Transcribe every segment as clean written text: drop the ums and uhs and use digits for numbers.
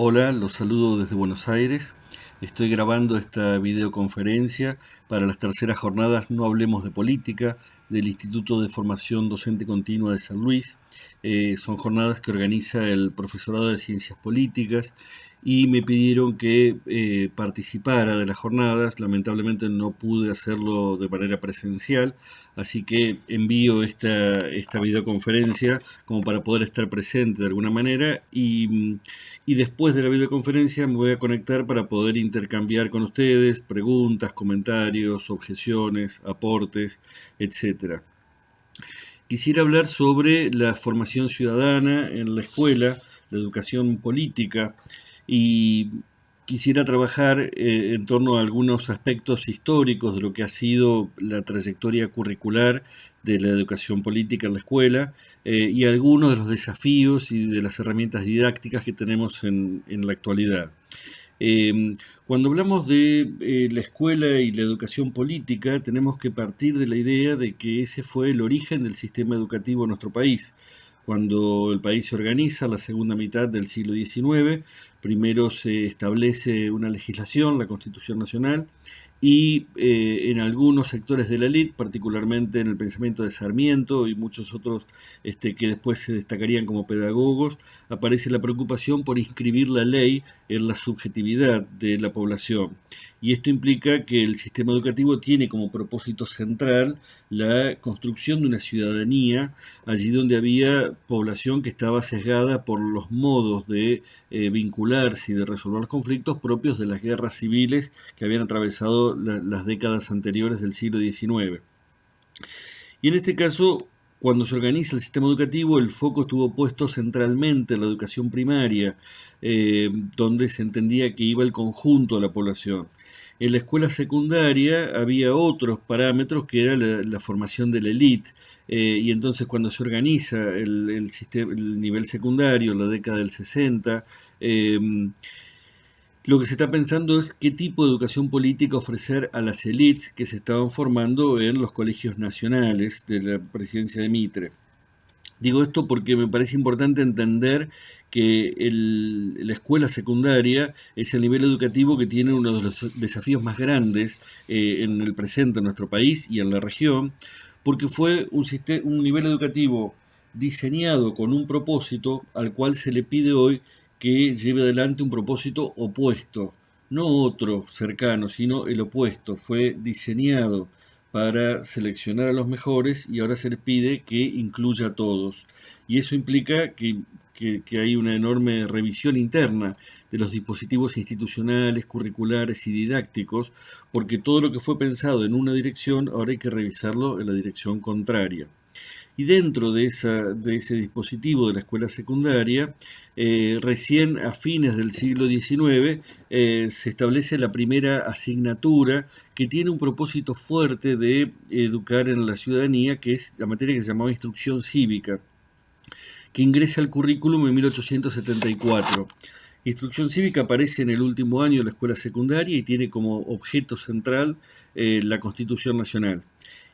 Hola, los saludo desde Buenos Aires. Estoy grabando esta videoconferencia para las terceras jornadas No Hablemos de Política del Instituto de Formación Docente Continua de San Luis. Son jornadas que organiza el Profesorado de Ciencias Políticas y me pidieron que participara de las jornadas. Lamentablemente no pude hacerlo de manera presencial, así que envío esta videoconferencia como para poder estar presente de alguna manera y después de la videoconferencia me voy a conectar para poder intercambiar con ustedes preguntas, comentarios, objeciones, aportes, etcétera. Quisiera hablar sobre la formación ciudadana en la escuela, la educación política y quisiera trabajar en torno a algunos aspectos históricos de lo que ha sido la trayectoria curricular de la educación política en la escuela y algunos de los desafíos y de las herramientas didácticas que tenemos en la actualidad. Cuando hablamos de la escuela y la educación política, tenemos que partir de la idea de que ese fue el origen del sistema educativo en nuestro país. Cuando el país se organiza, la segunda mitad del siglo XIX, primero se establece una legislación, la Constitución Nacional, y en algunos sectores de la élite, particularmente en el pensamiento de Sarmiento y muchos otros que después se destacarían como pedagogos, aparece la preocupación por inscribir la ley en la subjetividad de la población. Y esto implica que el sistema educativo tiene como propósito central la construcción de una ciudadanía allí donde había población que estaba sesgada por los modos de vincularse y de resolver los conflictos propios de las guerras civiles que habían atravesado las décadas anteriores del siglo XIX. Y en este caso, cuando se organiza el sistema educativo, el foco estuvo puesto centralmente en la educación primaria, donde se entendía que iba el conjunto de la población. En la escuela secundaria había otros parámetros que era la formación de la élite, y entonces cuando se organiza el nivel secundario en la década del 60, eh, lo que se está pensando es qué tipo de educación política ofrecer a las élites que se estaban formando en los colegios nacionales de la presidencia de Mitre. Digo esto porque me parece importante entender que la escuela secundaria es el nivel educativo que tiene uno de los desafíos más grandes en el presente en nuestro país y en la región, porque fue un nivel educativo diseñado con un propósito al cual se le pide hoy que lleve adelante un propósito opuesto, no otro cercano, sino el opuesto. Fue diseñado para seleccionar a los mejores y ahora se les pide que incluya a todos. Y eso implica que hay una enorme revisión interna de los dispositivos institucionales, curriculares y didácticos, porque todo lo que fue pensado en una dirección ahora hay que revisarlo en la dirección contraria. Y dentro de ese dispositivo de la escuela secundaria, recién a fines del siglo XIX se establece la primera asignatura que tiene un propósito fuerte de educar en la ciudadanía, que es la materia que se llamaba instrucción cívica, que ingresa al currículum en 1874. Instrucción cívica aparece en el último año de la escuela secundaria y tiene como objeto central la Constitución Nacional.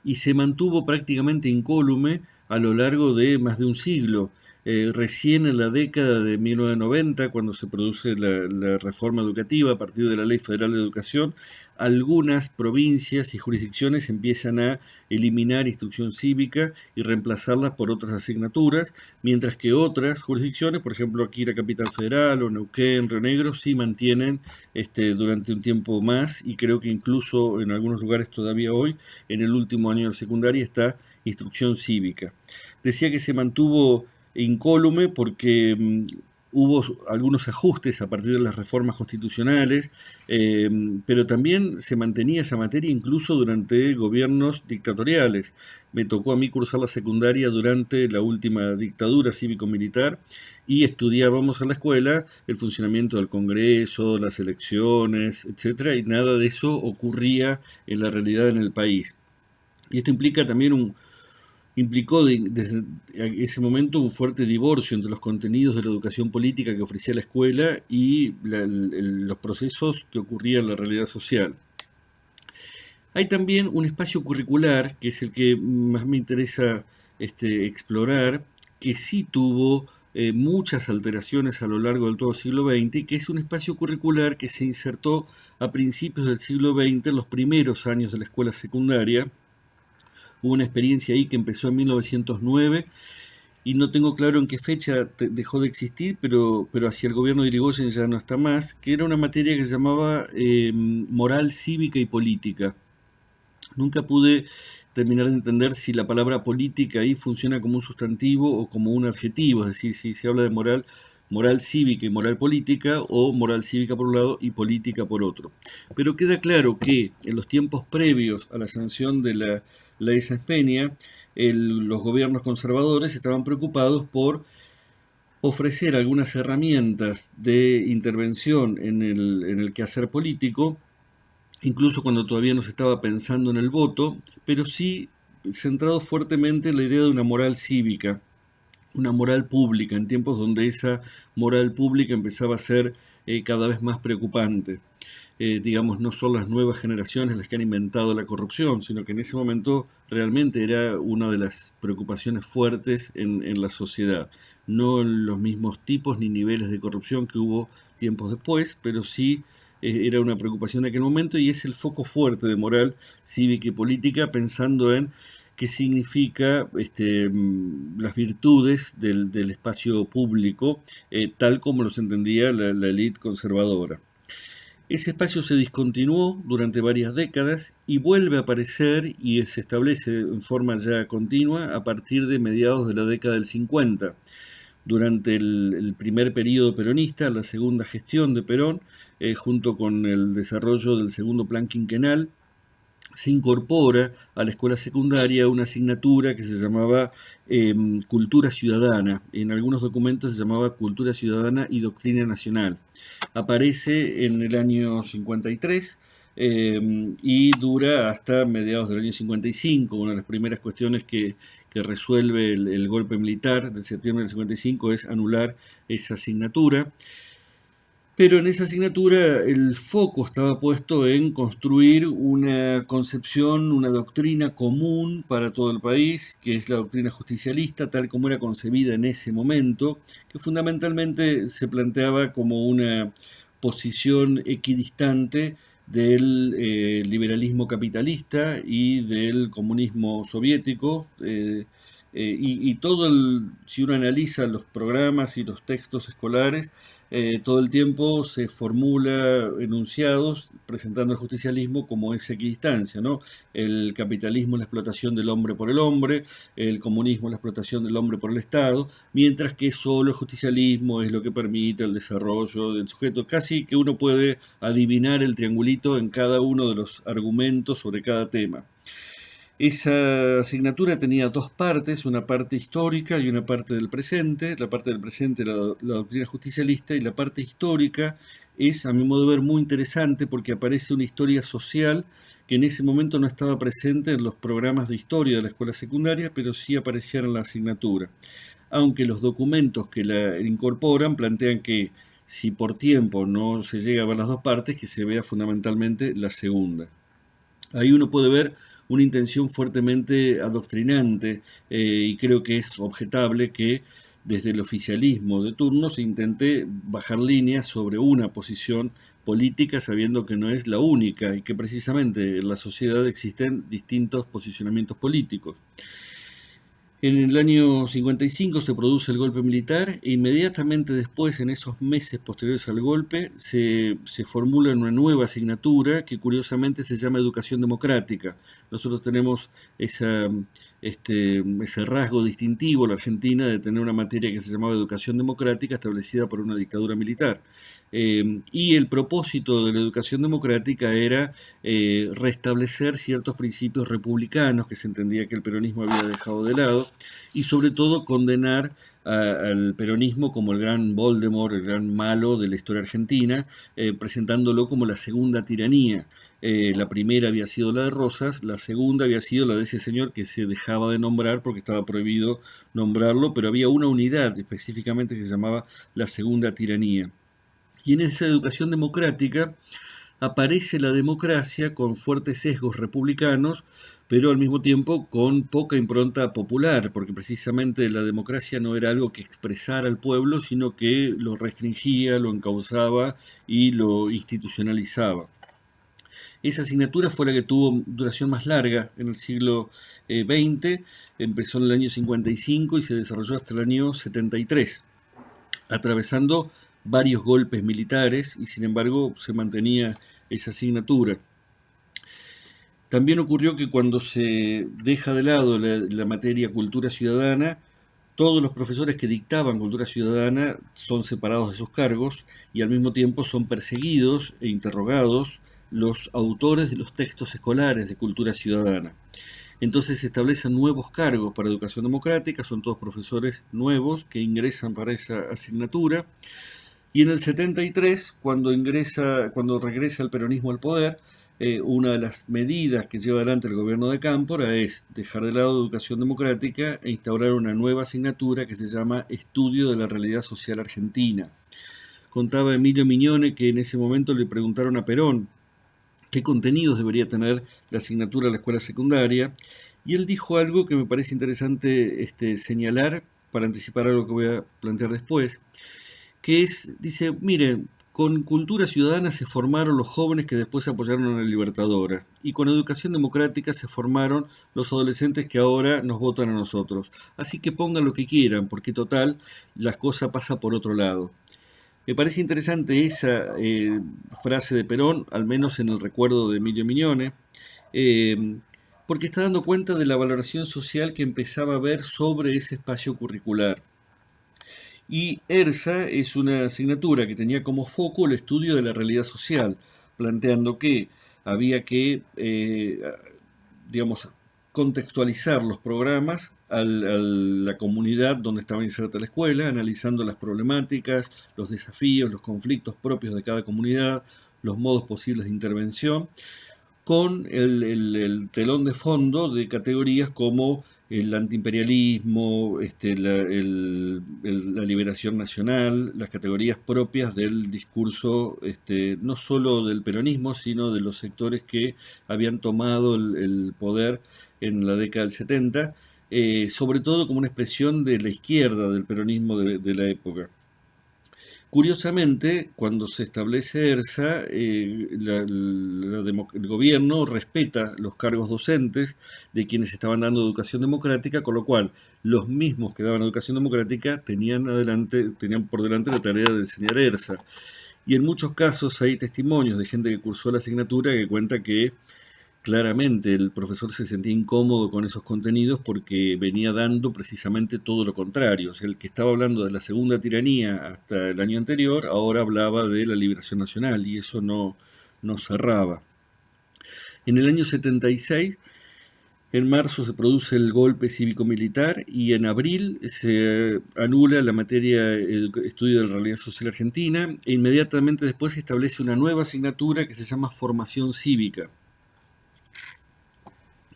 Y se mantuvo prácticamente incólume a lo largo de más de un siglo. Recién en la década de 1990, cuando se produce la reforma educativa a partir de la Ley Federal de Educación, algunas provincias y jurisdicciones empiezan a eliminar instrucción cívica y reemplazarlas por otras asignaturas, mientras que otras jurisdicciones, por ejemplo aquí la Capital Federal o Neuquén, Río Negro, sí mantienen durante un tiempo más, y creo que incluso en algunos lugares todavía hoy, en el último año de secundaria, está instrucción cívica. Decía que se mantuvo incólume porque hubo algunos ajustes a partir de las reformas constitucionales, pero también se mantenía esa materia incluso durante gobiernos dictatoriales. Me tocó a mí cursar la secundaria durante la última dictadura cívico-militar y estudiábamos en la escuela el funcionamiento del Congreso, las elecciones, etcétera, y nada de eso ocurría en la realidad en el país. Y esto implica también implicó desde ese momento un fuerte divorcio entre los contenidos de la educación política que ofrecía la escuela y los procesos que ocurrían en la realidad social. Hay también un espacio curricular, que es el que más me interesa explorar, que sí tuvo muchas alteraciones a lo largo del todo el siglo XX, y que es un espacio curricular que se insertó a principios del siglo XX, en los primeros años de la escuela secundaria. Hubo una experiencia ahí que empezó en 1909 y no tengo claro en qué fecha dejó de existir, pero hacia el gobierno de Irigoyen ya no está más, que era una materia que se llamaba moral cívica y política. Nunca pude terminar de entender si la palabra política ahí funciona como un sustantivo o como un adjetivo, es decir, si se habla de moral, moral cívica y moral política, o moral cívica por un lado y política por otro. Pero queda claro que en los tiempos previos a la sanción de la ley Sáenz Peña, los gobiernos conservadores estaban preocupados por ofrecer algunas herramientas de intervención en el quehacer político, incluso cuando todavía no se estaba pensando en el voto, pero sí centrado fuertemente en la idea de una moral cívica, una moral pública, en tiempos donde esa moral pública empezaba a ser cada vez más preocupante. Digamos, no son las nuevas generaciones las que han inventado la corrupción, sino que en ese momento realmente era una de las preocupaciones fuertes en la sociedad. No los mismos tipos ni niveles de corrupción que hubo tiempos después, pero sí era una preocupación de aquel momento, y es el foco fuerte de moral cívica y política, pensando en qué significa las virtudes del espacio público, tal como los entendía la élite conservadora. Ese espacio se discontinuó durante varias décadas y vuelve a aparecer y se establece en forma ya continua a partir de mediados de la década del 50. Durante el primer periodo peronista, la segunda gestión de Perón, junto con el desarrollo del segundo plan quinquenal, se incorpora a la escuela secundaria una asignatura que se llamaba Cultura Ciudadana. En algunos documentos se llamaba Cultura Ciudadana y Doctrina Nacional. Aparece en el año 53 y dura hasta mediados del año 55. Una de las primeras cuestiones que resuelve el golpe militar de septiembre del 55 es anular esa asignatura. Pero en esa asignatura el foco estaba puesto en construir una concepción, una doctrina común para todo el país, que es la doctrina justicialista, tal como era concebida en ese momento, que fundamentalmente se planteaba como una posición equidistante del liberalismo capitalista y del comunismo soviético. Y todo si uno analiza los programas y los textos escolares, todo el tiempo se formula enunciados presentando el justicialismo como esa equidistancia, ¿no? El capitalismo es la explotación del hombre por el hombre, el comunismo es la explotación del hombre por el Estado, mientras que solo el justicialismo es lo que permite el desarrollo del sujeto. Casi que uno puede adivinar el triangulito en cada uno de los argumentos sobre cada tema. Esa asignatura tenía dos partes, una parte histórica y una parte del presente. La parte del presente, la doctrina justicialista, y la parte histórica es, a mi modo de ver, muy interesante porque aparece una historia social que en ese momento no estaba presente en los programas de historia de la escuela secundaria, pero sí aparecía en la asignatura. Aunque los documentos que la incorporan plantean que si por tiempo no se llega a ver las dos partes, que se vea fundamentalmente la segunda. Ahí uno puede ver una intención fuertemente adoctrinante, y creo que es objetable que desde el oficialismo de turno se intente bajar líneas sobre una posición política sabiendo que no es la única y que precisamente en la sociedad existen distintos posicionamientos políticos. En el año 55 se produce el golpe militar e inmediatamente después, en esos meses posteriores al golpe, se formula una nueva asignatura que curiosamente se llama Educación Democrática. Nosotros tenemos ese rasgo distintivo en la Argentina de tener una materia que se llamaba Educación Democrática establecida por una dictadura militar. Y el propósito de la educación democrática era restablecer ciertos principios republicanos que se entendía que el peronismo había dejado de lado, y sobre todo condenar al peronismo como el gran Voldemort, el gran malo de la historia argentina, presentándolo como la segunda tiranía. La primera había sido la de Rosas, la segunda había sido la de ese señor que se dejaba de nombrar porque estaba prohibido nombrarlo, pero había una unidad específicamente que se llamaba la segunda tiranía. Y en esa educación democrática aparece la democracia con fuertes sesgos republicanos, pero al mismo tiempo con poca impronta popular, porque precisamente la democracia no era algo que expresara al pueblo, sino que lo restringía, lo encauzaba y lo institucionalizaba. Esa asignatura fue la que tuvo duración más larga en el siglo XX, empezó en el año 55 y se desarrolló hasta el año 73, atravesando varios golpes militares y sin embargo se mantenía esa asignatura. También ocurrió que cuando se deja de lado la materia cultura ciudadana, todos los profesores que dictaban cultura ciudadana son separados de sus cargos y al mismo tiempo son perseguidos e interrogados los autores de los textos escolares de cultura ciudadana. Entonces se establecen nuevos cargos para educación democrática, son todos profesores nuevos que ingresan para esa asignatura. Y en el 73, cuando regresa el peronismo al poder, una de las medidas que lleva adelante el gobierno de Cámpora es dejar de lado educación democrática e instaurar una nueva asignatura que se llama Estudio de la Realidad Social Argentina. Contaba Emilio Mignone que en ese momento le preguntaron a Perón qué contenidos debería tener la asignatura de la escuela secundaria, y él dijo algo que me parece interesante señalar para anticipar algo que voy a plantear después, que dice, mire, con cultura ciudadana se formaron los jóvenes que después apoyaron a la Libertadora, y con educación democrática se formaron los adolescentes que ahora nos votan a nosotros. Así que pongan lo que quieran, porque total, la cosa pasa por otro lado. Me parece interesante esa frase de Perón, al menos en el recuerdo de Emilio Mignone, porque está dando cuenta de la valoración social que empezaba a ver sobre ese espacio curricular. Y ERSA es una asignatura que tenía como foco el estudio de la realidad social, planteando que había que, digamos, contextualizar los programas a la comunidad donde estaba inserta la escuela, analizando las problemáticas, los desafíos, los conflictos propios de cada comunidad, los modos posibles de intervención, con el telón de fondo de categorías como el antiimperialismo, la liberación nacional, las categorías propias del discurso no solo del peronismo, sino de los sectores que habían tomado el poder en la década del 70, sobre todo como una expresión de la izquierda del peronismo de la época. Curiosamente, cuando se establece ERSA, el gobierno respeta los cargos docentes de quienes estaban dando educación democrática, con lo cual los mismos que daban educación democrática tenían por delante la tarea de enseñar ERSA. Y en muchos casos hay testimonios de gente que cursó la asignatura que cuenta que claramente el profesor se sentía incómodo con esos contenidos porque venía dando precisamente todo lo contrario. O sea, el que estaba hablando de la segunda tiranía hasta el año anterior, ahora hablaba de la liberación nacional y eso no cerraba. En el año 76, en marzo se produce el golpe cívico-militar y en abril se anula la materia Estudio de la Realidad Social Argentina e inmediatamente después se establece una nueva asignatura que se llama Formación Cívica,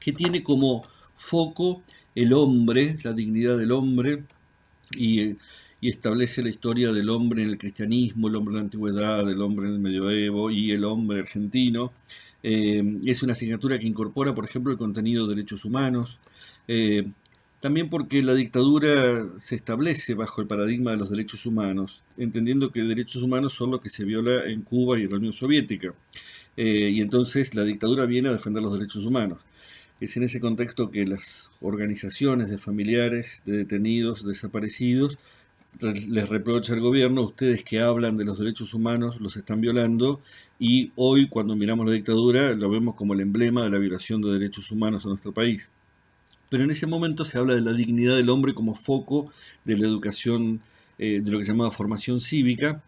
que tiene como foco el hombre, la dignidad del hombre, y establece la historia del hombre en el cristianismo, el hombre en la antigüedad, el hombre en el medioevo y el hombre argentino. Es una asignatura que incorpora, por ejemplo, el contenido de derechos humanos, también porque la dictadura se establece bajo el paradigma de los derechos humanos, entendiendo que derechos humanos son lo que se viola en Cuba y en la Unión Soviética. Y entonces la dictadura viene a defender los derechos humanos. Es en ese contexto que las organizaciones de familiares de detenidos, desaparecidos, les reprocha al gobierno: ustedes que hablan de los derechos humanos los están violando, y hoy cuando miramos la dictadura lo vemos como el emblema de la violación de derechos humanos en nuestro país. Pero en ese momento se habla de la dignidad del hombre como foco de la educación, de lo que se llamaba formación cívica,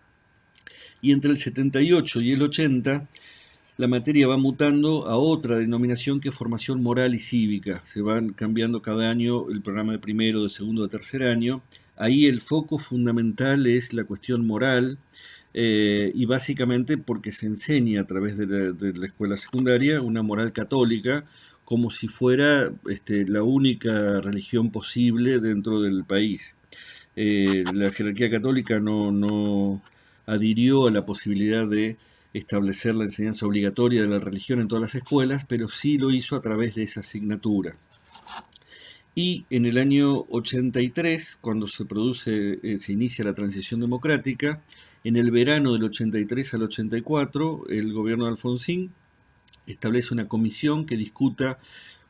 y entre el 78 y el 80 la materia va mutando a otra denominación que es formación moral y cívica. Se van cambiando cada año el programa de primero, de segundo, de tercer año. Ahí el foco fundamental es la cuestión moral, y básicamente porque se enseña a través de la escuela secundaria una moral católica como si fuera la única religión posible dentro del país. La jerarquía católica no adhirió a la posibilidad de establecer la enseñanza obligatoria de la religión en todas las escuelas, pero sí lo hizo a través de esa asignatura. Y en el año 83, cuando se inicia la transición democrática, en el verano del 83 al 84, el gobierno de Alfonsín establece una comisión que discuta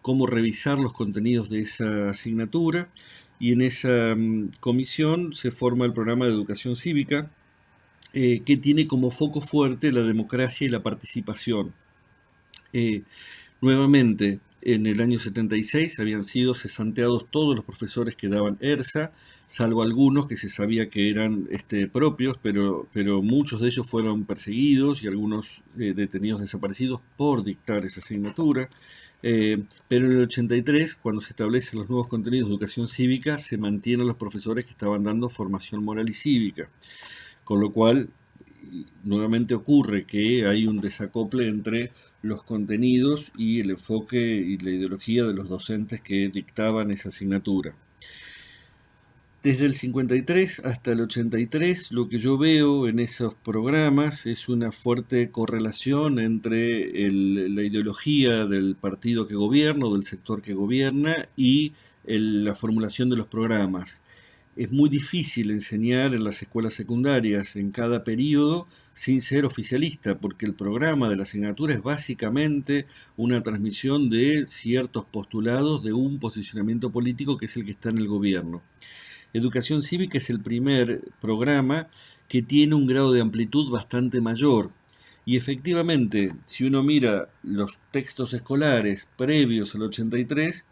cómo revisar los contenidos de esa asignatura, y en esa comisión se forma el programa de educación cívica, que tiene como foco fuerte la democracia y la participación. Nuevamente, en el año 76 habían sido cesanteados todos los profesores que daban ERSA, salvo algunos que se sabía que eran propios, pero muchos de ellos fueron perseguidos y algunos detenidos desaparecidos por dictar esa asignatura. Pero en el 83, cuando se establecen los nuevos contenidos de educación cívica, se mantienen los profesores que estaban dando formación moral y cívica, con lo cual nuevamente ocurre que hay un desacople entre los contenidos y el enfoque y la ideología de los docentes que dictaban esa asignatura. Desde el 53 hasta el 83, lo que yo veo en esos programas es una fuerte correlación entre la ideología del partido que gobierna o del sector que gobierna y la formulación de los programas. Es muy difícil enseñar en las escuelas secundarias en cada periodo sin ser oficialista, porque el programa de la asignatura es básicamente una transmisión de ciertos postulados de un posicionamiento político que es el que está en el gobierno. Educación cívica es el primer programa que tiene un grado de amplitud bastante mayor. Y efectivamente, si uno mira los textos escolares previos al 83,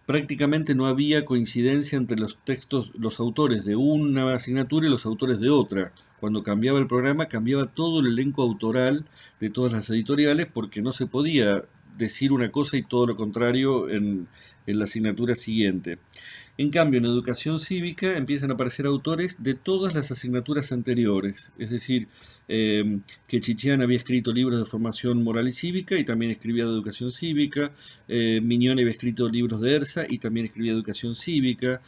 prácticamente no había coincidencia entre los textos, los autores de una asignatura y los autores de otra. Cuando cambiaba el programa, cambiaba todo el elenco autoral de todas las editoriales, porque no se podía decir una cosa y todo lo contrario en la asignatura siguiente. En cambio, en educación cívica empiezan a aparecer autores de todas las asignaturas anteriores, es decir, que Chichián había escrito libros de formación moral y cívica y también escribía de educación cívica, Mignone había escrito libros de ERSA y también escribía educación cívica,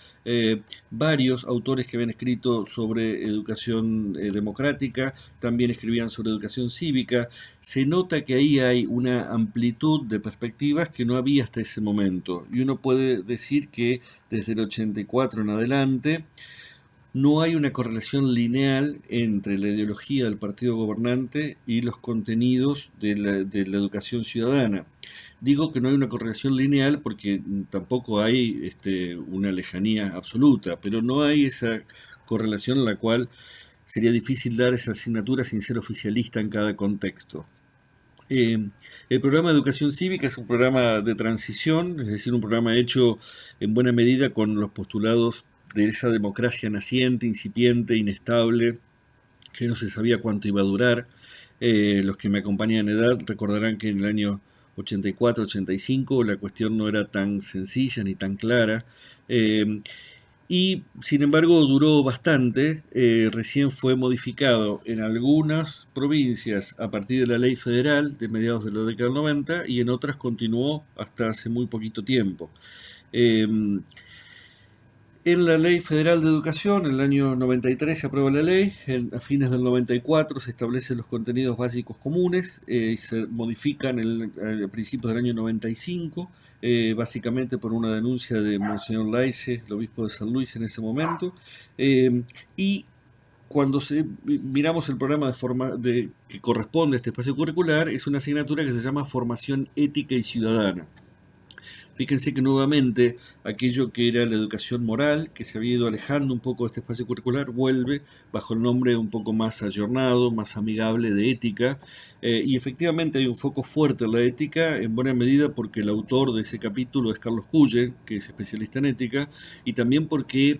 varios autores que habían escrito sobre educación democrática también escribían sobre educación cívica. Se nota que ahí hay una amplitud de perspectivas que no había hasta ese momento, y uno puede decir que desde el 84 en adelante no hay una correlación lineal entre la ideología del partido gobernante y los contenidos de la educación ciudadana. Digo que no hay una correlación lineal porque tampoco hay una lejanía absoluta, pero no hay esa correlación en la cual sería difícil dar esa asignatura sin ser oficialista en cada contexto. El programa de educación cívica es un programa de transición, es decir, un programa hecho en buena medida con los postulados de esa democracia naciente, incipiente, inestable, que no se sabía cuánto iba a durar. Los que me acompañan en edad recordarán que en el año 84-85 la cuestión no era tan sencilla ni tan clara. Y sin embargo duró bastante, recién fue modificado en algunas provincias a partir de la ley federal de mediados de la década del 90 y en otras continuó hasta hace muy poquito tiempo. En la Ley Federal de Educación, en el año 93 se aprueba la ley, a fines del 94 se establecen los contenidos básicos comunes y se modifican a principios del año 95, básicamente por una denuncia de Monseñor Laice, el obispo de San Luis en ese momento, y cuando miramos el programa que corresponde a este espacio curricular, es una asignatura que se llama Formación Ética y Ciudadana. Fíjense que nuevamente aquello que era la educación moral, que se había ido alejando un poco de este espacio curricular, vuelve bajo el nombre un poco más ayornado, más amigable de ética, y efectivamente hay un foco fuerte en la ética, en buena medida porque el autor de ese capítulo es Carlos Cuye, que es especialista en ética, y también porque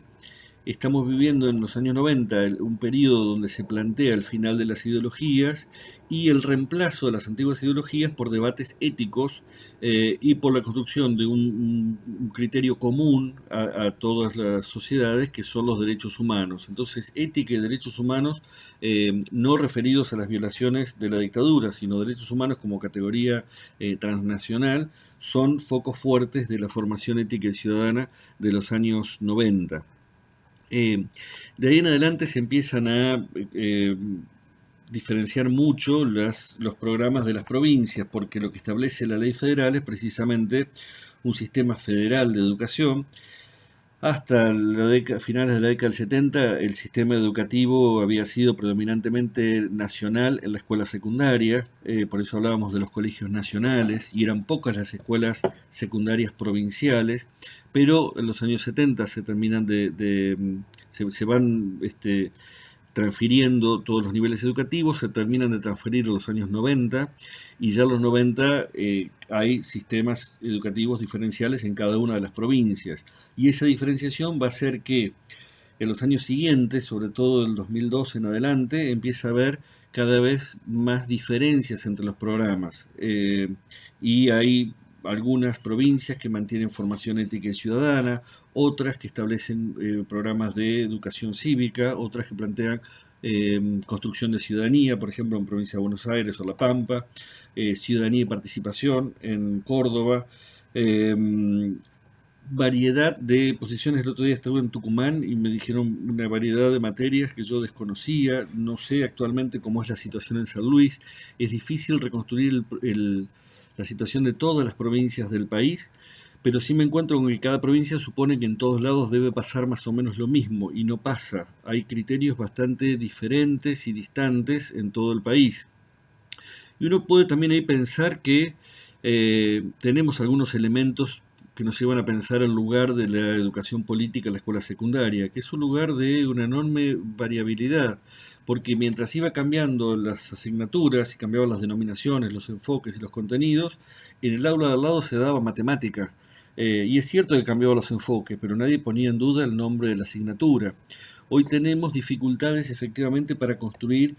estamos viviendo en los años 90 un periodo donde se plantea el final de las ideologías y el reemplazo de las antiguas ideologías por debates éticos y por la construcción de un criterio común a todas las sociedades, que son los derechos humanos. Entonces, ética y derechos humanos no referidos a las violaciones de la dictadura, sino derechos humanos como categoría transnacional, son focos fuertes de la formación ética y ciudadana de los años 90. De ahí en adelante se empiezan a diferenciar mucho los programas de las provincias, porque lo que establece la ley federal es precisamente un sistema federal de educación. Hasta finales de la década del 70, el sistema educativo había sido predominantemente nacional en la escuela secundaria, por eso hablábamos de los colegios nacionales, y eran pocas las escuelas secundarias provinciales, pero en los años 70 se van transfiriendo todos los niveles educativos, se terminan de transferir en los años 90 y ya en los 90 hay sistemas educativos diferenciales en cada una de las provincias. Y esa diferenciación va a hacer que en los años siguientes, sobre todo del 2012 en adelante, empieza a haber cada vez más diferencias entre los programas. Y hay algunas provincias que mantienen formación ética y ciudadana, otras que establecen programas de educación cívica, otras que plantean construcción de ciudadanía, por ejemplo en provincia de Buenos Aires o La Pampa, ciudadanía y participación en Córdoba, variedad de posiciones. El otro día estuve en Tucumán y me dijeron una variedad de materias que yo desconocía. No sé actualmente cómo es la situación en San Luis. Es difícil reconstruir la situación de todas las provincias del país, pero sí me encuentro con que cada provincia supone que en todos lados debe pasar más o menos lo mismo, y no pasa. Hay criterios bastante diferentes y distantes en todo el país. Y uno puede también ahí pensar que tenemos algunos elementos que nos llevan a pensar el lugar de la educación política en la escuela secundaria, que es un lugar de una enorme variabilidad, porque mientras iba cambiando las asignaturas y cambiaban las denominaciones, los enfoques y los contenidos, en el aula de al lado se daba matemática. Y es cierto que cambiaban los enfoques, pero nadie ponía en duda el nombre de la asignatura. Hoy tenemos dificultades efectivamente para construir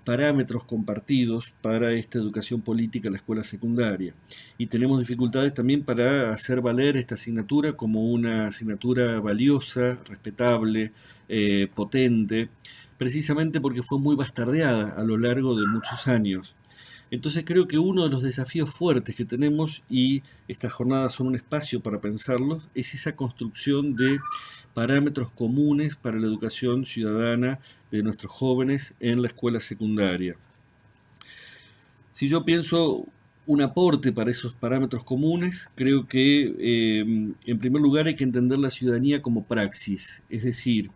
parámetros compartidos para esta educación política en la escuela secundaria. Y tenemos dificultades también para hacer valer esta asignatura como una asignatura valiosa, respetable, potente, precisamente porque fue muy bastardeada a lo largo de muchos años. Entonces creo que uno de los desafíos fuertes que tenemos, y estas jornadas son un espacio para pensarlos, es esa construcción de parámetros comunes para la educación ciudadana de nuestros jóvenes en la escuela secundaria. Si yo pienso un aporte para esos parámetros comunes, creo que en primer lugar hay que entender la ciudadanía como praxis, es decir,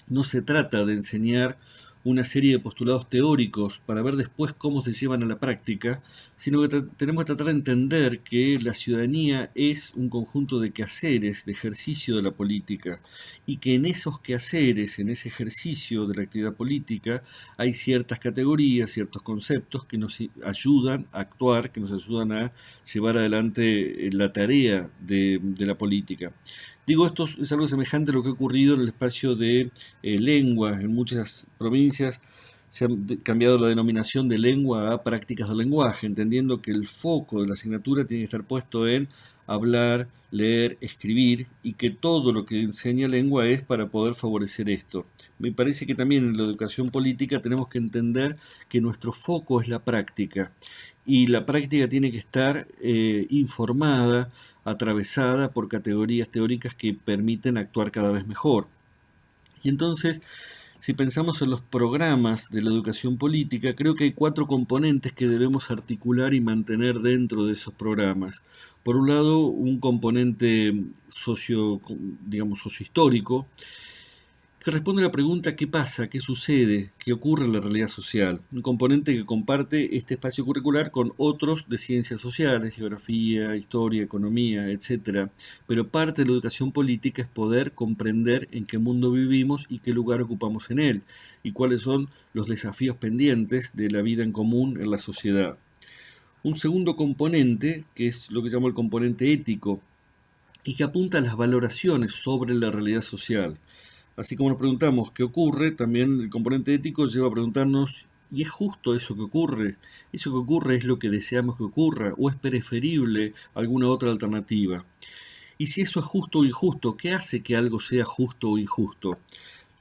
no se trata de enseñar una serie de postulados teóricos para ver después cómo se llevan a la práctica, sino que tenemos que tratar de entender que la ciudadanía es un conjunto de quehaceres, de ejercicio de la política, y que en esos quehaceres, en ese ejercicio de la actividad política, hay ciertas categorías, ciertos conceptos que nos ayudan a actuar, que nos ayudan a llevar adelante la tarea de la política. Digo, esto es algo semejante a lo que ha ocurrido en el espacio de lengua. En muchas provincias se ha cambiado la denominación de lengua a prácticas del lenguaje, entendiendo que el foco de la asignatura tiene que estar puesto en hablar, leer, escribir, y que todo lo que enseña lengua es para poder favorecer esto. Me parece que también en la educación política tenemos que entender que nuestro foco es la práctica, y la práctica tiene que estar informada, atravesada por categorías teóricas que permiten actuar cada vez mejor. Y entonces, si pensamos en los programas de la educación política, creo que hay 4 componentes que debemos articular y mantener dentro de esos programas. Por un lado, un componente sociohistórico, que responde a la pregunta ¿qué pasa? ¿Qué sucede? ¿Qué ocurre en la realidad social? Un componente que comparte este espacio curricular con otros de ciencias sociales, geografía, historia, economía, etc. Pero parte de la educación política es poder comprender en qué mundo vivimos y qué lugar ocupamos en él, y cuáles son los desafíos pendientes de la vida en común en la sociedad. Un segundo componente, que es lo que llamo el componente ético, y que apunta a las valoraciones sobre la realidad social. Así como nos preguntamos qué ocurre, también el componente ético lleva a preguntarnos, ¿y es justo eso que ocurre? ¿Eso que ocurre es lo que deseamos que ocurra? ¿O es preferible alguna otra alternativa? Y si eso es justo o injusto, ¿qué hace que algo sea justo o injusto?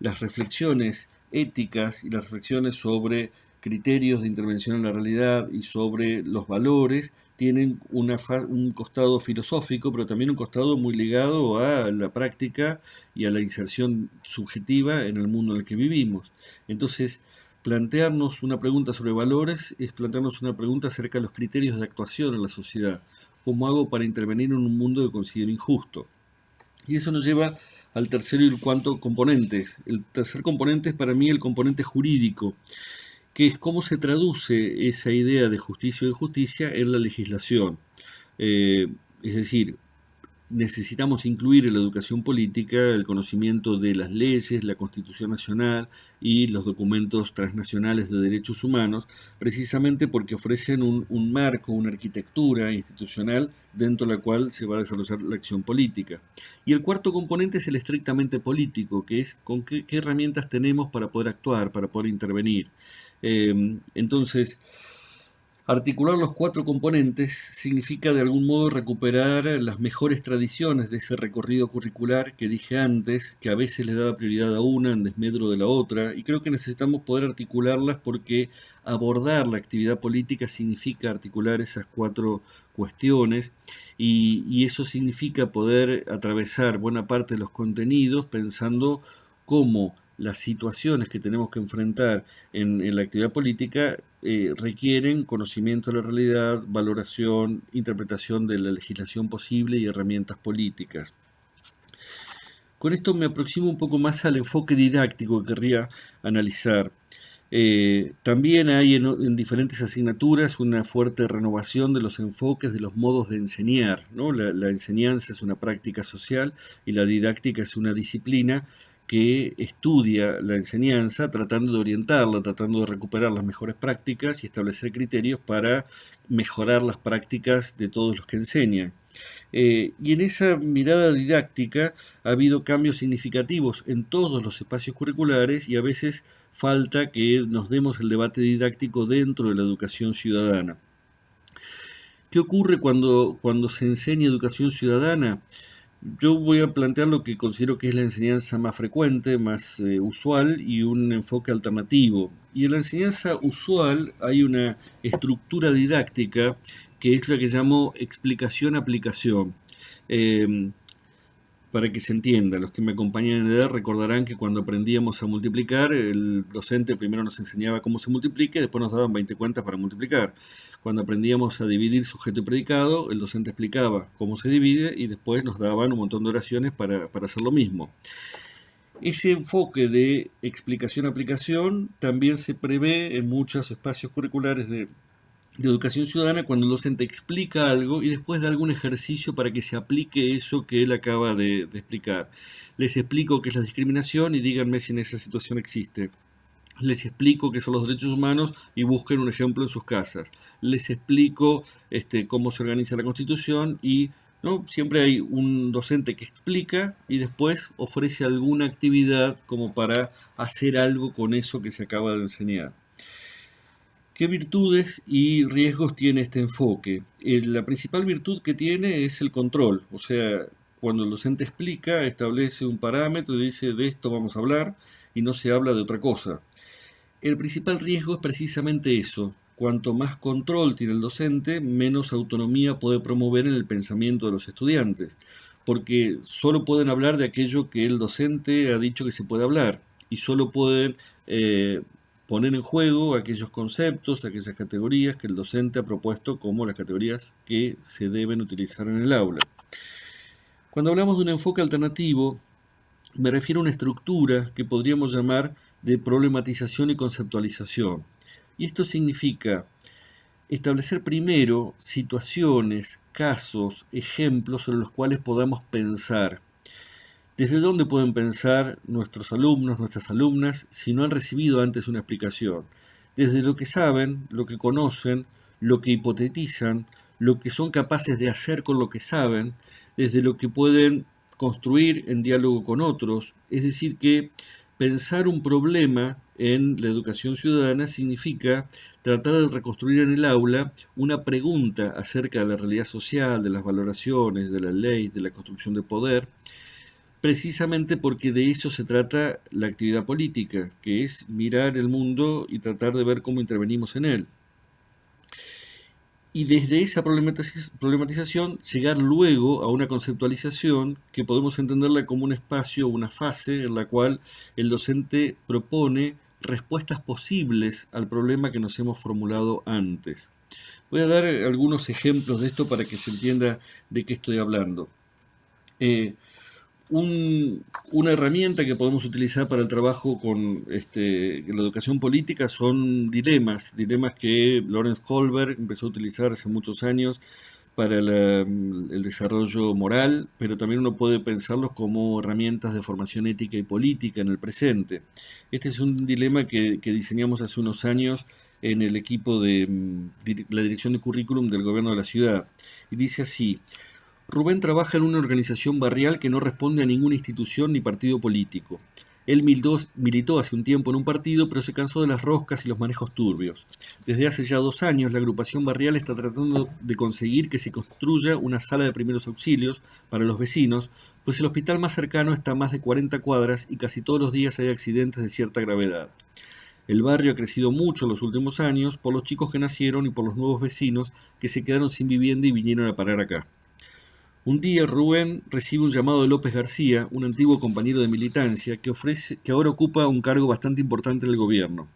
Las reflexiones éticas y las reflexiones sobre criterios de intervención en la realidad y sobre los valores tienen un costado filosófico, pero también un costado muy ligado a la práctica y a la inserción subjetiva en el mundo en el que vivimos. Entonces, plantearnos una pregunta sobre valores es plantearnos una pregunta acerca de los criterios de actuación en la sociedad. ¿Cómo hago para intervenir en un mundo que considero injusto? Y eso nos lleva al tercer y el cuarto componentes. El tercer componente es para mí el componente jurídico, que es cómo se traduce esa idea de justicia o injusticia en la legislación. Es decir, necesitamos incluir en la educación política el conocimiento de las leyes, la Constitución Nacional y los documentos transnacionales de derechos humanos, precisamente porque ofrecen un marco, una arquitectura institucional dentro de la cual se va a desarrollar la acción política. Y el cuarto componente es el estrictamente político, que es con qué herramientas tenemos para poder actuar, para poder intervenir. Entonces, articular los cuatro componentes significa de algún modo recuperar las mejores tradiciones de ese recorrido curricular que dije antes, que a veces le daba prioridad a una en desmedro de la otra, y creo que necesitamos poder articularlas porque abordar la actividad política significa articular esas cuatro cuestiones, y eso significa poder atravesar buena parte de los contenidos pensando cómo las situaciones que tenemos que enfrentar en la actividad política requieren conocimiento de la realidad, valoración, interpretación de la legislación posible y herramientas políticas. Con esto me aproximo un poco más al enfoque didáctico que querría analizar. También hay en diferentes asignaturas una fuerte renovación de los enfoques, de los modos de enseñar, ¿no? La enseñanza es una práctica social y la didáctica es una disciplina que estudia la enseñanza tratando de orientarla, tratando de recuperar las mejores prácticas y establecer criterios para mejorar las prácticas de todos los que enseñan. Y en esa mirada didáctica ha habido cambios significativos en todos los espacios curriculares y a veces falta que nos demos el debate didáctico dentro de la educación ciudadana. ¿Qué ocurre cuando se enseña educación ciudadana? Yo voy a plantear lo que considero que es la enseñanza más frecuente, más usual y un enfoque alternativo. Y en la enseñanza usual hay una estructura didáctica que es la que llamo explicación-aplicación. Para que se entienda, los que me acompañan en edad recordarán que cuando aprendíamos a multiplicar, el docente primero nos enseñaba cómo se multiplica y después nos daban 20 cuentas para multiplicar. Cuando aprendíamos a dividir sujeto y predicado, el docente explicaba cómo se divide y después nos daban un montón de oraciones para hacer lo mismo. Ese enfoque de explicación-aplicación también se prevé en muchos espacios curriculares de educación ciudadana cuando el docente explica algo y después da algún ejercicio para que se aplique eso que él acaba de explicar. Les explico qué es la discriminación y díganme si en esa situación existe. Les explico qué son los derechos humanos y busquen un ejemplo en sus casas. Les explico cómo se organiza la Constitución y ¿no? Siempre hay un docente que explica y después ofrece alguna actividad como para hacer algo con eso que se acaba de enseñar. ¿Qué virtudes y riesgos tiene este enfoque? La principal virtud que tiene es el control, o sea, cuando el docente explica, establece un parámetro y dice de esto vamos a hablar y no se habla de otra cosa. El principal riesgo es precisamente eso. Cuanto más control tiene el docente, menos autonomía puede promover en el pensamiento de los estudiantes, porque solo pueden hablar de aquello que el docente ha dicho que se puede hablar y solo pueden poner en juego aquellos conceptos, aquellas categorías que el docente ha propuesto como las categorías que se deben utilizar en el aula. Cuando hablamos de un enfoque alternativo, me refiero a una estructura que podríamos llamar de problematización y conceptualización. Y esto significa establecer primero situaciones, casos, ejemplos sobre los cuales podamos pensar. ¿Desde dónde pueden pensar nuestros alumnos, nuestras alumnas, si no han recibido antes una explicación? Desde lo que saben, lo que conocen, lo que hipotetizan, lo que son capaces de hacer con lo que saben, desde lo que pueden construir en diálogo con otros. Es decir, que pensar un problema en la educación ciudadana significa tratar de reconstruir en el aula una pregunta acerca de la realidad social, de las valoraciones, de la ley, de la construcción de poder, precisamente porque de eso se trata la actividad política, que es mirar el mundo y tratar de ver cómo intervenimos en él. Y desde esa problematización llegar luego a una conceptualización que podemos entenderla como un espacio, una fase en la cual el docente propone respuestas posibles al problema que nos hemos formulado antes. Voy a dar algunos ejemplos de esto para que se entienda de qué estoy hablando. Una herramienta que podemos utilizar para el trabajo con la educación política son dilemas que Lawrence Kohlberg empezó a utilizar hace muchos años para el desarrollo moral, pero también uno puede pensarlos como herramientas de formación ética y política en el presente. Este es un dilema que diseñamos hace unos años en el equipo de la dirección de currículum del gobierno de la ciudad. Y dice así: Rubén trabaja en una organización barrial que no responde a ninguna institución ni partido político. Él militó hace un tiempo en un partido, pero se cansó de las roscas y los manejos turbios. Desde hace ya 2 años, la agrupación barrial está tratando de conseguir que se construya una sala de primeros auxilios para los vecinos, pues el hospital más cercano está a más de 40 cuadras y casi todos los días hay accidentes de cierta gravedad. El barrio ha crecido mucho en los últimos años por los chicos que nacieron y por los nuevos vecinos que se quedaron sin vivienda y vinieron a parar acá. Un día Rubén recibe un llamado de López García, un antiguo compañero de militancia, que ahora ocupa un cargo bastante importante en el gobierno.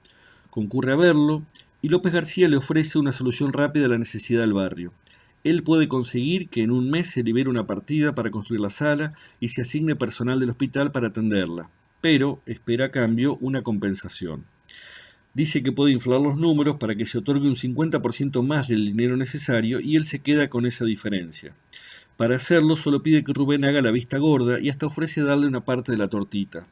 Concurre a verlo y López García le ofrece una solución rápida a la necesidad del barrio. Él puede conseguir que en un mes se libere una partida para construir la sala y se asigne personal del hospital para atenderla, pero espera a cambio una compensación. Dice que puede inflar los números para que se otorgue un 50% más del dinero necesario y él se queda con esa diferencia. Para hacerlo solo pide que Rubén haga la vista gorda y hasta ofrece darle una parte de la tortita.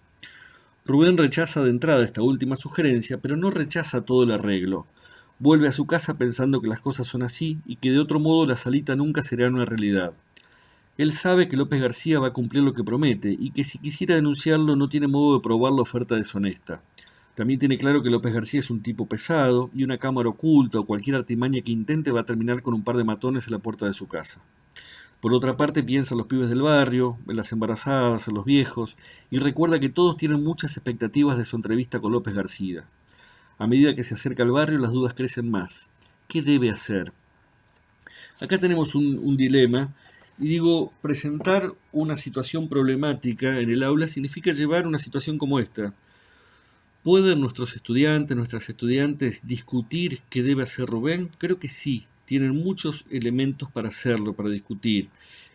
Rubén rechaza de entrada esta última sugerencia, pero no rechaza todo el arreglo. Vuelve a su casa pensando que las cosas son así y que de otro modo la salita nunca será una realidad. Él sabe que López García va a cumplir lo que promete y que si quisiera denunciarlo no tiene modo de probar la oferta deshonesta. También tiene claro que López García es un tipo pesado y una cámara oculta o cualquier artimaña que intente va a terminar con un par de matones en la puerta de su casa. Por otra parte piensa en los pibes del barrio, en las embarazadas, en los viejos, y recuerda que todos tienen muchas expectativas de su entrevista con López García. A medida que se acerca al barrio, las dudas crecen más. ¿Qué debe hacer? Acá tenemos un dilema, y digo, presentar una situación problemática en el aula significa llevar una situación como esta. ¿Pueden nuestros estudiantes, nuestras estudiantes discutir qué debe hacer Rubén? Creo que sí. Tienen muchos elementos para hacerlo, para discutir.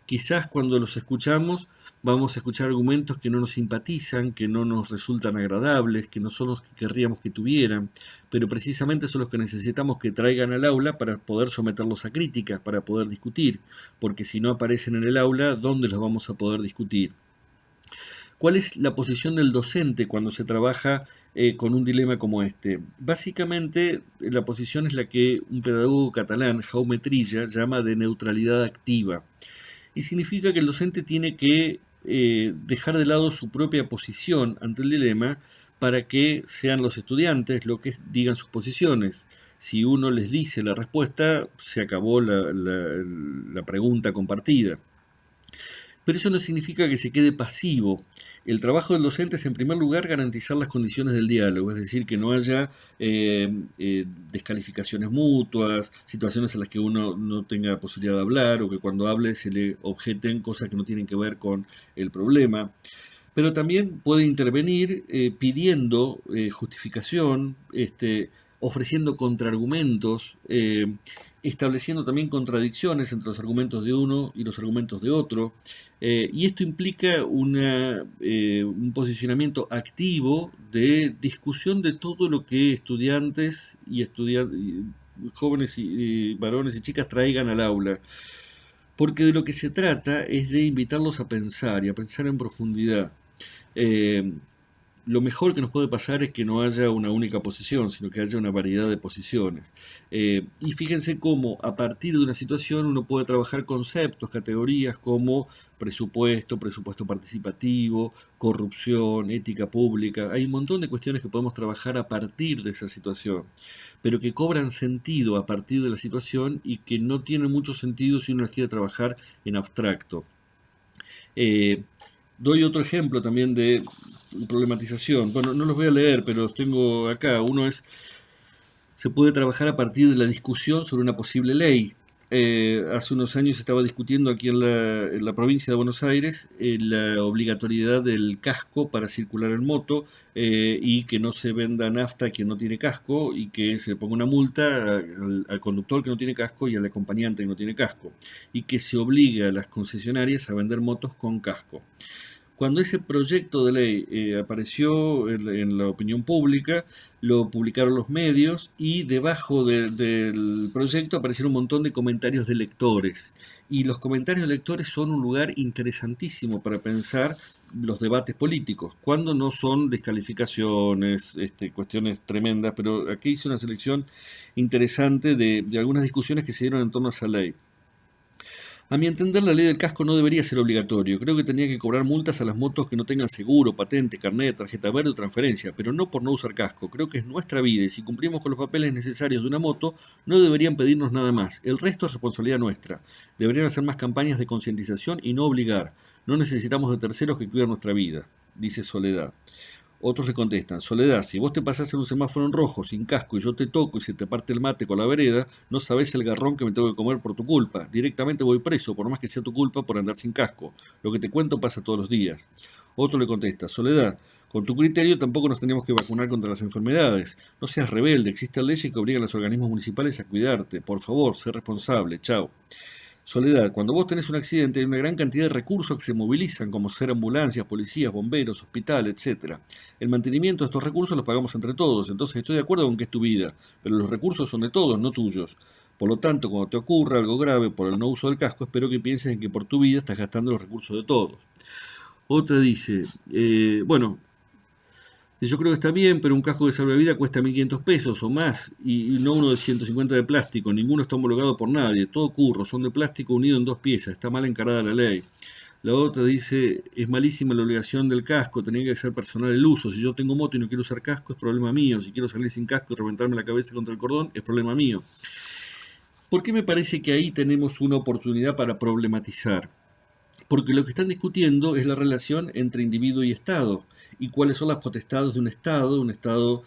Quizás cuando los escuchamos vamos a escuchar argumentos que no nos simpatizan, que no nos resultan agradables, que no son los que querríamos que tuvieran, pero precisamente son los que necesitamos que traigan al aula para poder someterlos a críticas, para poder discutir, porque si no aparecen en el aula, ¿dónde los vamos a poder discutir? ¿Cuál es la posición del docente cuando se trabaja con un dilema como este? Básicamente, la posición es la que un pedagogo catalán, Jaume Trilla, llama de neutralidad activa. Y significa que el docente tiene que dejar de lado su propia posición ante el dilema para que sean los estudiantes los que digan sus posiciones. Si uno les dice la respuesta, se acabó la pregunta compartida. Pero eso no significa que se quede pasivo. El trabajo del docente es, en primer lugar, garantizar las condiciones del diálogo, es decir, que no haya descalificaciones mutuas, situaciones en las que uno no tenga posibilidad de hablar o que cuando hable se le objeten cosas que no tienen que ver con el problema. Pero también puede intervenir pidiendo justificación, ofreciendo contraargumentos, estableciendo también contradicciones entre los argumentos de uno y los argumentos de otro, y esto implica un posicionamiento activo de discusión de todo lo que estudiantes y jóvenes y varones y chicas traigan al aula, porque de lo que se trata es de invitarlos a pensar y a pensar en profundidad. Lo mejor que nos puede pasar es que no haya una única posición, sino que haya una variedad de posiciones. Y fíjense cómo a partir de una situación uno puede trabajar conceptos, categorías como presupuesto participativo, corrupción, ética pública. Hay un montón de cuestiones que podemos trabajar a partir de esa situación, pero que cobran sentido a partir de la situación y que no tienen mucho sentido si uno las quiere trabajar en abstracto. Doy otro ejemplo también de problematización. Bueno, no los voy a leer, pero los tengo acá. Uno es, se puede trabajar a partir de la discusión sobre una posible ley. Hace unos años se estaba discutiendo aquí en la provincia de Buenos Aires la obligatoriedad del casco para circular en moto, y que no se venda nafta a quien no tiene casco y que se ponga una multa al conductor que no tiene casco y al acompañante que no tiene casco, y que se obligue a las concesionarias a vender motos con casco. Cuando ese proyecto de ley apareció en la opinión pública, lo publicaron los medios y debajo del proyecto aparecieron un montón de comentarios de lectores. Y los comentarios de lectores son un lugar interesantísimo para pensar los debates políticos, cuando no son descalificaciones, cuestiones tremendas, pero aquí hice una selección interesante de algunas discusiones que se dieron en torno a esa ley. A mi entender, la ley del casco no debería ser obligatorio. Creo que tenía que cobrar multas a las motos que no tengan seguro, patente, carnet, tarjeta verde o transferencia, pero no por no usar casco. Creo que es nuestra vida y si cumplimos con los papeles necesarios de una moto, no deberían pedirnos nada más. El resto es responsabilidad nuestra. Deberían hacer más campañas de concientización y no obligar. No necesitamos de terceros que cuiden nuestra vida, dice Soledad. Otros le contestan: Soledad, si vos te pasás en un semáforo en rojo sin casco y yo te toco y se te parte el mate con la vereda, no sabés el garrón que me tengo que comer por tu culpa. Directamente voy preso, por más que sea tu culpa por andar sin casco. Lo que te cuento pasa todos los días. Otro le contesta: Soledad, con tu criterio tampoco nos tenemos que vacunar contra las enfermedades. No seas rebelde, existen leyes que obligan a los organismos municipales a cuidarte. Por favor, sé responsable. Chao. Soledad, cuando vos tenés un accidente hay una gran cantidad de recursos que se movilizan, como ser ambulancias, policías, bomberos, hospital, etc. El mantenimiento de estos recursos los pagamos entre todos, entonces estoy de acuerdo con que es tu vida, pero los recursos son de todos, no tuyos. Por lo tanto, cuando te ocurra algo grave por el no uso del casco, espero que pienses en que por tu vida estás gastando los recursos de todos. Otra dice, bueno, yo creo que está bien, pero un casco de salvavidas cuesta 1.500 pesos o más, y no uno de 150 de plástico. Ninguno está homologado por nadie. Todo curro, son de plástico unido en dos piezas. Está mal encarada la ley. La otra dice: es malísima la obligación del casco, tenía que ser personal el uso. Si yo tengo moto y no quiero usar casco, es problema mío. Si quiero salir sin casco y reventarme la cabeza contra el cordón, es problema mío. ¿Por qué me parece que ahí tenemos una oportunidad para problematizar? Porque lo que están discutiendo es la relación entre individuo y Estado y cuáles son las potestades de un Estado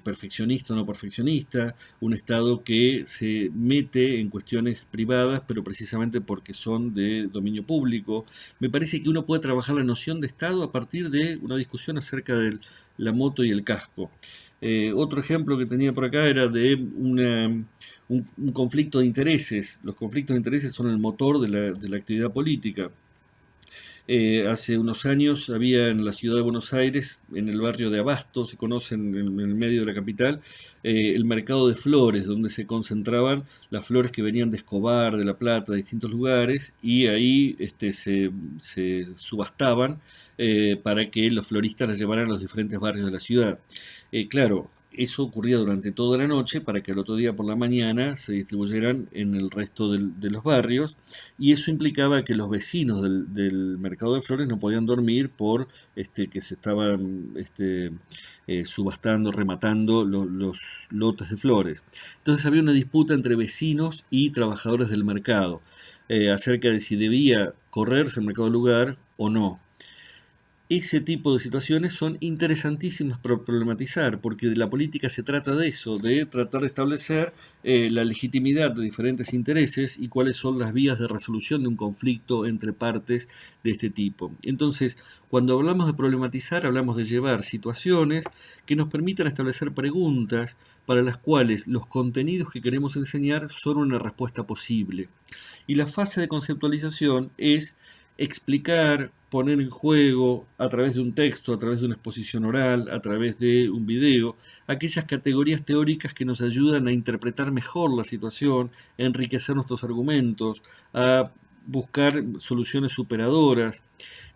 perfeccionista o no perfeccionista, un Estado que se mete en cuestiones privadas, pero precisamente porque son de dominio público. Me parece que uno puede trabajar la noción de Estado a partir de una discusión acerca de la moto y el casco. Otro ejemplo que tenía por acá era de un conflicto de intereses. Los conflictos de intereses son el motor de la actividad política. Hace unos años había en la ciudad de Buenos Aires, en el barrio de Abasto, se conoce en el medio de la capital, el mercado de flores, donde se concentraban las flores que venían de Escobar, de La Plata, de distintos lugares, y ahí se subastaban para que los floristas las llevaran a los diferentes barrios de la ciudad. Claro, eso ocurría durante toda la noche para que al otro día por la mañana se distribuyeran en el resto de los barrios, y eso implicaba que los vecinos del mercado de flores no podían dormir por que se estaban subastando, rematando los lotes de flores. Entonces había una disputa entre vecinos y trabajadores del mercado acerca de si debía correrse el mercado del lugar o no. Ese tipo de situaciones son interesantísimas para problematizar, porque de la política se trata de eso, de tratar de establecer la legitimidad de diferentes intereses y cuáles son las vías de resolución de un conflicto entre partes de este tipo. Entonces, cuando hablamos de problematizar, hablamos de llevar situaciones que nos permitan establecer preguntas para las cuales los contenidos que queremos enseñar son una respuesta posible. Y la fase de conceptualización es explicar, poner en juego a través de un texto, a través de una exposición oral, a través de un video, aquellas categorías teóricas que nos ayudan a interpretar mejor la situación, a enriquecer nuestros argumentos, a buscar soluciones superadoras,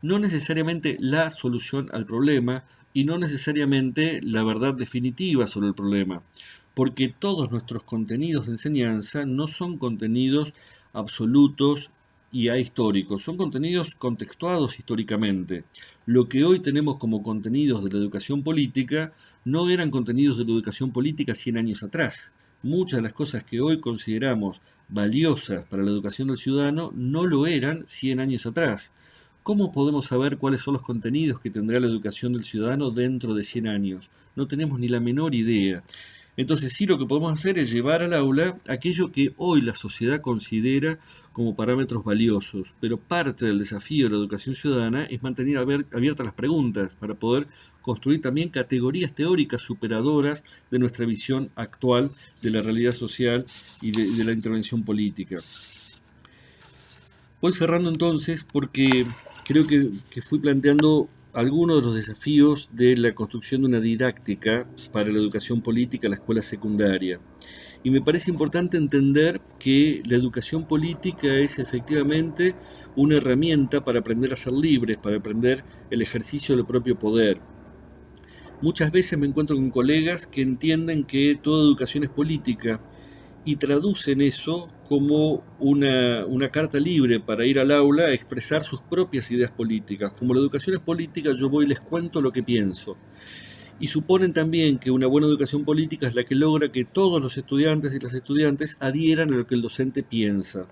no necesariamente la solución al problema y no necesariamente la verdad definitiva sobre el problema, porque todos nuestros contenidos de enseñanza no son contenidos absolutos y ahistóricos, son contenidos contextuados históricamente. Lo que hoy tenemos como contenidos de la educación política no eran contenidos de la educación política 100 años atrás. Muchas de las cosas que hoy consideramos valiosas para la educación del ciudadano no lo eran 100 años atrás. ¿Cómo podemos saber cuáles son los contenidos que tendrá la educación del ciudadano dentro de 100 años? No tenemos ni la menor idea. Entonces sí, lo que podemos hacer es llevar al aula aquello que hoy la sociedad considera como parámetros valiosos, pero parte del desafío de la educación ciudadana es mantener abiertas las preguntas para poder construir también categorías teóricas superadoras de nuestra visión actual de la realidad social y de la intervención política. Voy cerrando entonces porque creo que fui planteando algunos de los desafíos de la construcción de una didáctica para la educación política en la escuela secundaria. Y me parece importante entender que la educación política es efectivamente una herramienta para aprender a ser libres, para aprender el ejercicio del propio poder. Muchas veces me encuentro con colegas que entienden que toda educación es política y traducen eso como una carta libre para ir al aula a expresar sus propias ideas políticas. Como la educación es política, yo voy y les cuento lo que pienso. Y suponen también que una buena educación política es la que logra que todos los estudiantes y las estudiantes adhieran a lo que el docente piensa.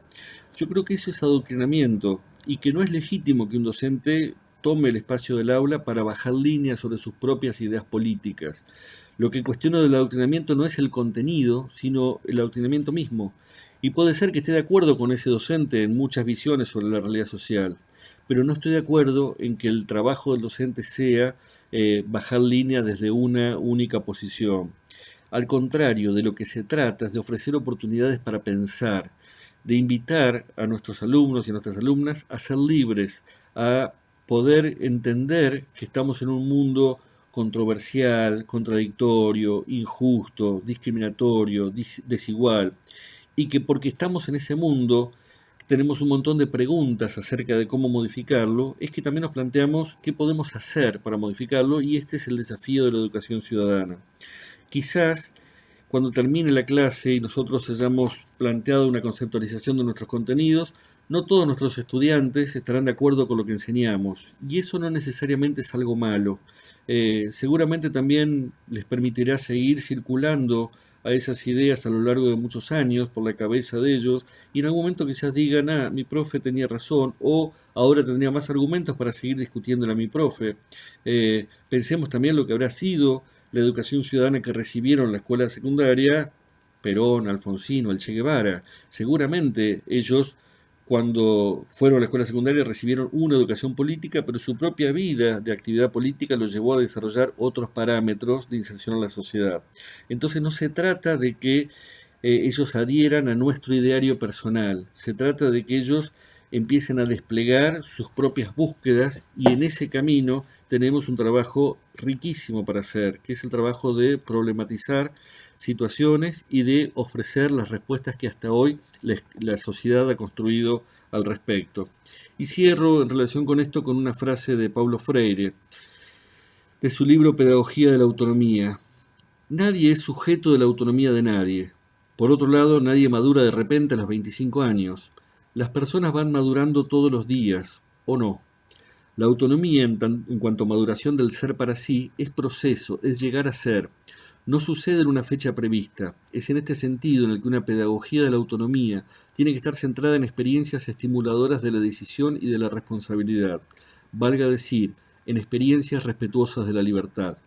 Yo creo que eso es adoctrinamiento y que no es legítimo que un docente tome el espacio del aula para bajar líneas sobre sus propias ideas políticas. Lo que cuestiono del adoctrinamiento no es el contenido, sino el adoctrinamiento mismo. Y puede ser que esté de acuerdo con ese docente en muchas visiones sobre la realidad social, pero no estoy de acuerdo en que el trabajo del docente sea bajar línea desde una única posición. Al contrario, de lo que se trata es de ofrecer oportunidades para pensar, de invitar a nuestros alumnos y a nuestras alumnas a ser libres, a poder entender que estamos en un mundo controversial, contradictorio, injusto, discriminatorio, desigual, y que porque estamos en ese mundo tenemos un montón de preguntas acerca de cómo modificarlo, es que también nos planteamos qué podemos hacer para modificarlo, y este es el desafío de la educación ciudadana. Quizás cuando termine la clase y nosotros hayamos planteado una conceptualización de nuestros contenidos, no todos nuestros estudiantes estarán de acuerdo con lo que enseñamos, y eso no necesariamente es algo malo. Seguramente también les permitirá seguir circulando a esas ideas a lo largo de muchos años por la cabeza de ellos, y en algún momento quizás digan, mi profe tenía razón, o ahora tendría más argumentos para seguir discutiéndole a mi profe. Pensemos también lo que habrá sido la educación ciudadana que recibieron en la escuela secundaria Perón, Alfonsino, el Che Guevara. Seguramente ellos, cuando fueron a la escuela secundaria, recibieron una educación política, pero su propia vida de actividad política los llevó a desarrollar otros parámetros de inserción en la sociedad. Entonces no se trata de que ellos adhieran a nuestro ideario personal, se trata de que ellos empiecen a desplegar sus propias búsquedas, y en ese camino tenemos un trabajo riquísimo para hacer, que es el trabajo de problematizar situaciones y de ofrecer las respuestas que hasta hoy la sociedad ha construido al respecto. Y cierro en relación con esto con una frase de Paulo Freire, de su libro Pedagogía de la Autonomía. Nadie es sujeto de la autonomía de nadie. Por otro lado, nadie madura de repente a los 25 años. Las personas van madurando todos los días, ¿o no? La autonomía, en cuanto a maduración del ser para sí, es proceso, es llegar a ser. No sucede en una fecha prevista. Es en este sentido en el que una pedagogía de la autonomía tiene que estar centrada en experiencias estimuladoras de la decisión y de la responsabilidad. Valga decir, en experiencias respetuosas de la libertad.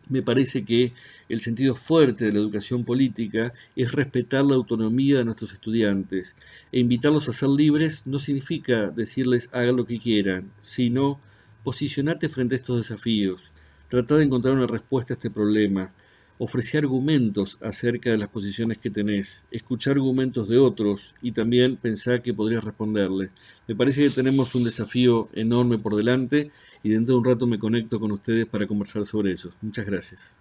Me parece que el sentido fuerte de la educación política es respetar la autonomía de nuestros estudiantes, e invitarlos a ser libres no significa decirles hagan lo que quieran, sino posicionate frente a estos desafíos, trata de encontrar una respuesta a este problema, ofrecer argumentos acerca de las posiciones que tenés, escuchar argumentos de otros y también pensar que podrías responderles. Me parece que tenemos un desafío enorme por delante, y dentro de un rato me conecto con ustedes para conversar sobre ellos. Muchas gracias.